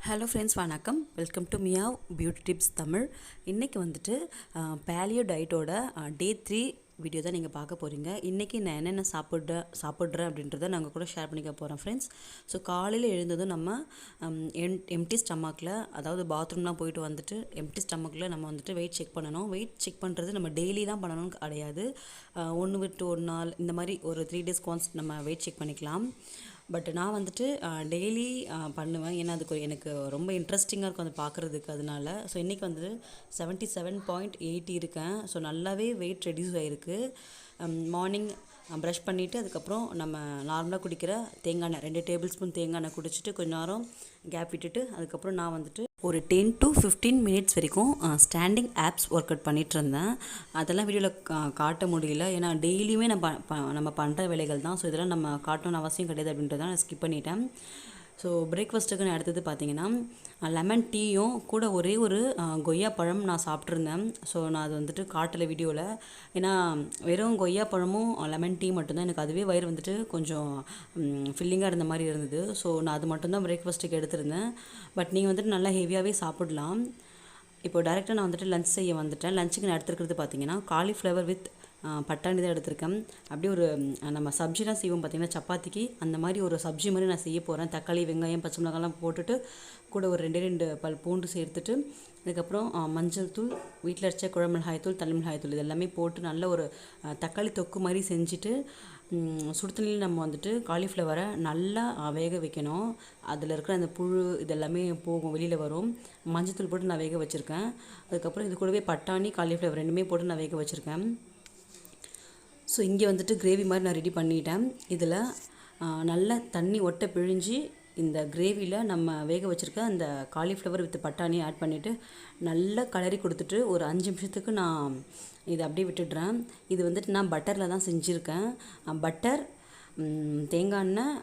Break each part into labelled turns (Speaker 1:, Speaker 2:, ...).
Speaker 1: Hello friends, வணக்கம். Welcome to meow beauty tips Tamil. இன்றைக்கி வந்துட்டு பேலியோ டயட்டோட டே 3 வீடியோ தான் நீங்கள் பார்க்க போகிறீங்க. இன்றைக்கி நான் என்னென்ன சாப்பிட்றேன் அப்படின்றத நாங்கள் கூட ஷேர் பண்ணிக்க போகிறோம் ஃப்ரெண்ட்ஸ். ஸோ காலையில் எழுந்ததும் நம்ம எம்டி ஸ்டமக்கில், அதாவது பாத்ரூம்லாம் போயிட்டு வந்துட்டு எம்டி ஸ்டமக்கில் நம்ம வந்துட்டு வெயிட் செக் பண்ணணும். வெயிட் செக் பண்ணுறது நம்ம டெய்லி தான் பண்ணணும்னு கிடையாது. ஒன்று விட்டு ஒரு நாள் இந்த மாதிரி ஒரு 3 days ஒன்ஸ் நம்ம வெயிட் செக் பண்ணிக்கலாம். பட் நான் வந்துட்டு டெய்லி பண்ணுவேன். ஏன்னா அதுக்கு எனக்கு ரொம்ப இன்ட்ரெஸ்டிங்காக இருக்கும் அதை பார்க்குறதுக்கு. அதனால ஸோ இன்றைக்கி வந்துட்டு 77.80 இருக்கேன். ஸோ நல்லாவே வெயிட் ரெடியூஸ் ஆகிருக்கு. மார்னிங் ப்ரஷ் பண்ணிவிட்டு அதுக்கப்புறம் நம்ம நார்மலாக குடிக்கிற தேங்காய் எண்ணெய் 2 டேபிள் ஸ்பூன் தேங்காய் எண்ணெய் குடிச்சிட்டு கொஞ்ச நேரம் கேப் விட்டுட்டு அதுக்கப்புறம் நான் வந்துட்டு ஒரு 10 to 15 minutes வரைக்கும் ஸ்டாண்டிங் ஆப்ஸ் ஒர்க் அவுட் பண்ணிகிட்டு இருந்தேன். அதெல்லாம் வீடியோவில் காட்ட முடியல. ஏன்னா டெய்லியுமே நம்ம பண்ணுற வேலைகள் தான். ஸோ இதெல்லாம் நம்ம காட்டணும்னு அவசியம் கிடையாது அப்படின்றத நான் ஸ்கிப் பண்ணிட்டேன். ஸோ பிரேக்ஃபாஸ்ட்டுக்கு நான் எடுத்தது பார்த்திங்கன்னா லெமன் டீயும் கூட ஒரே ஒரு கொய்யா பழம் நான் சாப்பிட்ருந்தேன். ஸோ நான் அது வந்துட்டு காட்டலை வீடியோவில். ஏன்னா வெறும் கொய்யா பழமும் லெமன் டீ மட்டும்தான், எனக்கு அதுவே வயிறு வந்துட்டு கொஞ்சம் ஃபில்லிங்காக இருந்த மாதிரி இருந்தது. ஸோ நான் அது மட்டும்தான் பிரேக்ஃபாஸ்ட்டுக்கு எடுத்திருந்தேன். பட் நீங்கள் வந்துட்டு நல்லா ஹெவியாகவே சாப்பிடலாம். இப்போ டேரெக்டாக நான் வந்துட்டு லஞ்ச் செய்ய வந்துட்டேன். லஞ்சுக்கு நான் எடுத்துருக்கிறது பார்த்திங்கன்னா காலிஃப்ளவர் வித் பட்டாணி தான் எடுத்திருக்கேன். அப்படியே ஒரு நம்ம சப்ஜிலாம் செய்வோம் பார்த்திங்கன்னா சப்பாத்திக்கு, அந்த மாதிரி ஒரு சப்ஜி மாதிரி நான் செய்ய போகிறேன். தக்காளி, வெங்காயம், பச்சை மிளகாலாம் போட்டுட்டு கூட ஒரு 2 பல் பூண்டு சேர்த்துட்டு அதுக்கப்புறம் மஞ்சள் தூள், வீட்டில் அரைச்ச குழம்பு மிளகாய் தூள், தனி மிளகாய் தூள் இதெல்லாமே போட்டு நல்ல ஒரு தக்காளி தொக்கு மாதிரி செஞ்சுட்டு சுடுதண்ணியில் நம்ம வந்துட்டு காலிஃப்ளவரை நல்லா வேக வைக்கணும். அதில் இருக்கிற அந்த புழு இதெல்லாமே போகும், வெளியில் வரும். மஞ்சள் தூள் போட்டு நான் வேக வச்சுருக்கேன். அதுக்கப்புறம் இது கூடவே பட்டாணி, காலிஃப்ளவர் 2மே போட்டு நான் வேக வச்சுருக்கேன். ஸோ இங்கே வந்துட்டு கிரேவி மாதிரி நான் ரெடி பண்ணிட்டேன். இதில் நல்லா தண்ணி ஒட்டை பிழிஞ்சு இந்த கிரேவியில் நம்ம வேக வச்சுருக்க அந்த காலிஃப்ளவர் வித் பட்டாணி ஆட் பண்ணிவிட்டு நல்லா கலரி கொடுத்துட்டு ஒரு 5 நிமிஷத்துக்கு நான் இதை அப்படியே விட்டுடுறேன். இது வந்துட்டு நான் பட்டரில் தான் செஞ்சுருக்கேன். பட்டர், தேங்காய் எண்ணெய்,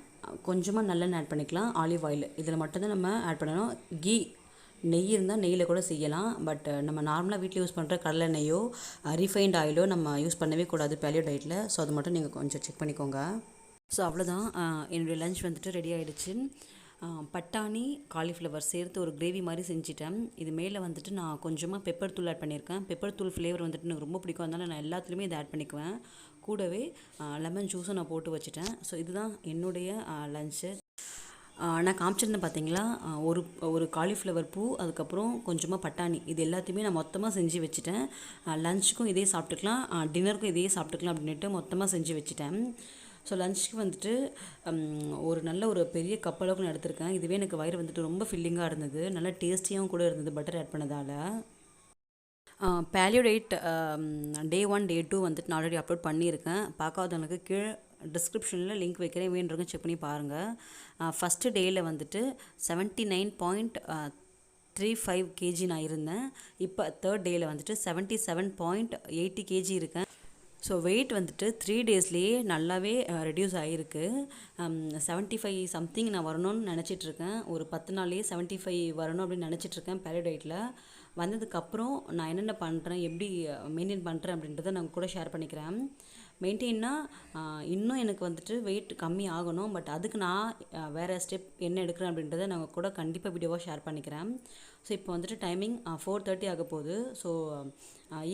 Speaker 1: கொஞ்சமாக நல்லெண்ணெய் ஆட் பண்ணிக்கலாம், ஆலிவ் ஆயில் இதில் மட்டும்தான் நம்ம ஆட் பண்ணணும். கீ, நெய் இருந்தால் நெய்யில் கூட செய்யலாம். பட் நம்ம நார்மலாக வீட்டில் யூஸ் பண்ணுற கடலை நெய்யோ ரீஃபைண்ட் ஆயிலோ நம்ம யூஸ் பண்ணவே கூடாது பேலியோ டயட்டில். ஸோ அது மட்டும் நீங்கள் கொஞ்சம் செக் பண்ணிக்கோங்க. ஸோ அவ்வளோதான், என்னுடைய லஞ்ச் வந்துட்டு ரெடி ஆகிடுச்சு. பட்டாணி, காலிஃப்ளவர் சேர்த்து ஒரு கிரேவி மாதிரி செஞ்சுட்டேன். இது மேலே வந்துட்டு நான் கொஞ்சமாக பெப்பர் தூள் ஆட் பண்ணியிருக்கேன். பெப்பர் தூள் ஃப்ளேவர் வந்துட்டு எனக்கு ரொம்ப பிடிக்கும், அதனால் நான் எல்லாத்துலேயுமே இதை ஆட் பண்ணிக்குவேன். கூடவே லெமன் ஜூஸும் நான் போட்டு வச்சுட்டேன். ஸோ இதுதான் என்னுடைய லஞ்சு. நான் காமிச்சிருந்தேன் பார்த்தீங்களா, ஒரு காலிஃப்ளவர் பூ, அதுக்கப்புறம் கொஞ்சமாக பட்டாணி, இது எல்லாத்தையுமே நான் மொத்தமாக செஞ்சு வச்சுட்டேன். லஞ்சுக்கும் இதே சாப்பிட்டுக்கலாம், டின்னருக்கும் இதே சாப்பிட்டுக்கலாம் அப்படின்ட்டு மொத்தமாக செஞ்சு வச்சுட்டேன். ஸோ லஞ்சுக்கு வந்துட்டு ஒரு நல்ல ஒரு பெரிய கப்பளவுக்கு நான் எடுத்திருக்கேன். இதுவே எனக்கு வயிறு வந்துட்டு ரொம்ப ஃபில்லிங்காக இருந்தது, நல்லா டேஸ்டியாகவும் கூட இருந்தது பட்டர் ஆட் பண்ணதால். பேலியோ டயட் டே 1 டே 2 வந்துட்டு நான் ஆல்ரெடி அப்லோட் பண்ணியிருக்கேன். பார்க்காதவங்களுக்கு கீழே டிஸ்கிரிப்ஷனில் லிங்க் வைக்கிறேன், வேணுறவங்க செக் பண்ணி பாருங்கள். ஃபஸ்ட்டு டேயில் வந்துட்டு 79.35 kg நான் இருந்தேன். இப்போ 3rd டேயில் வந்துட்டு 77.80 kg இருக்கேன். ஸோ வெயிட் வந்துட்டு 3 daysலேயே நல்லாவே ரெடியூஸ் ஆகிருக்கு. 75 சம்திங் நான் வரணும்னு நினச்சிட்ருக்கேன். ஒரு 10 நாள்லேயே 75 வரணும் அப்படின்னு நினச்சிட்ருக்கேன் பேலியோ டயட்டில். வந்ததுக்கப்புறம் நான் என்னென்ன பண்ணுறேன், எப்படி மெயின்டைன் பண்ணுறேன் அப்படின்றத நான் கூட ஷேர் பண்ணிக்கிறேன். மெயின்டைன்னா இன்னும் எனக்கு வந்துட்டு வெயிட் கம்மி ஆகணும். பட் அதுக்கு நான் வேறு ஸ்டெப் என்ன எடுக்கிறேன் அப்படின்றத நான் கூட கண்டிப்பாக வீடியோவாக ஷேர் பண்ணிக்கிறேன். ஸோ இப்போ வந்துட்டு டைமிங் 4:30 ஆக போகுது. ஸோ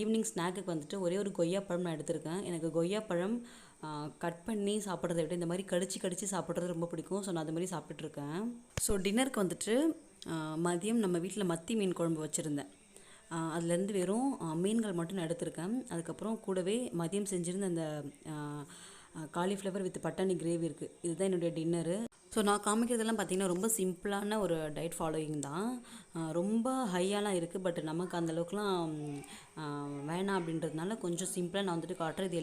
Speaker 1: ஈவினிங் ஸ்நாக்குக்கு வந்துட்டு ஒரே ஒரு கொய்யா பழம் நான் எடுத்திருக்கேன். எனக்கு கொய்யா பழம் கட் பண்ணி சாப்பிட்றத விட இந்த மாதிரி கடிச்சு சாப்பிட்றது ரொம்ப பிடிக்கும். ஸோ நான் அது மாதிரி சாப்பிட்டுட்ருக்கேன். ஸோ டின்னருக்கு வந்துட்டு மதியம் நம்ம வீட்டில் மத்தி மீன் குழம்பு வச்சுருந்தேன். அதுலேருந்து வெறும் மீன்கள் மட்டும் நான் எடுத்திருக்கேன். அதுக்கப்புறம் கூடவே மதியம் செஞ்சுருந்த அந்த காலிஃப்ளவர் வித் பட்டாணி கிரேவி இருக்குது. இதுதான் என்னுடைய டின்னரு. ஸோ நான் காமிக்கிறதெல்லாம் பார்த்திங்கன்னா ரொம்ப சிம்பிளான ஒரு டயட் ஃபாலோயிங் தான். ரொம்ப ஹையாலாம் இருக்குது, பட் நமக்கு அந்தளவுக்குலாம் வேணாம் அப்படின்றதுனால கொஞ்சம் சிம்பிளாக நான் வந்துட்டு காட்டுறேன். இது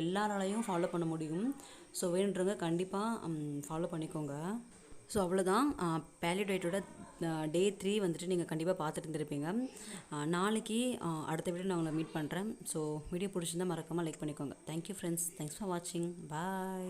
Speaker 1: எல்லாராலையும் ஃபாலோ பண்ண முடியும். ஸோ வேணுன்றவங்க கண்டிப்பாக ஃபாலோ பண்ணிக்கோங்க. ஸோ அவ்வளோதான், பேலியோ டயட்டோட டே 3 வந்துட்டு நீங்கள் கண்டிப்பாக பார்த்துட்டு இருந்திருப்பீங்க. நாளைக்கு அடுத்த வீடியோ நான் உங்களை மீட் பண்ணுறேன். ஸோ வீடியோ பிடிச்சிருந்தால் மறக்காமல் லைக் பண்ணிக்கோங்க. தேங்க்யூ ஃப்ரெண்ட்ஸ், தேங்க்ஸ் ஃபார் வாட்சிங், பாய்.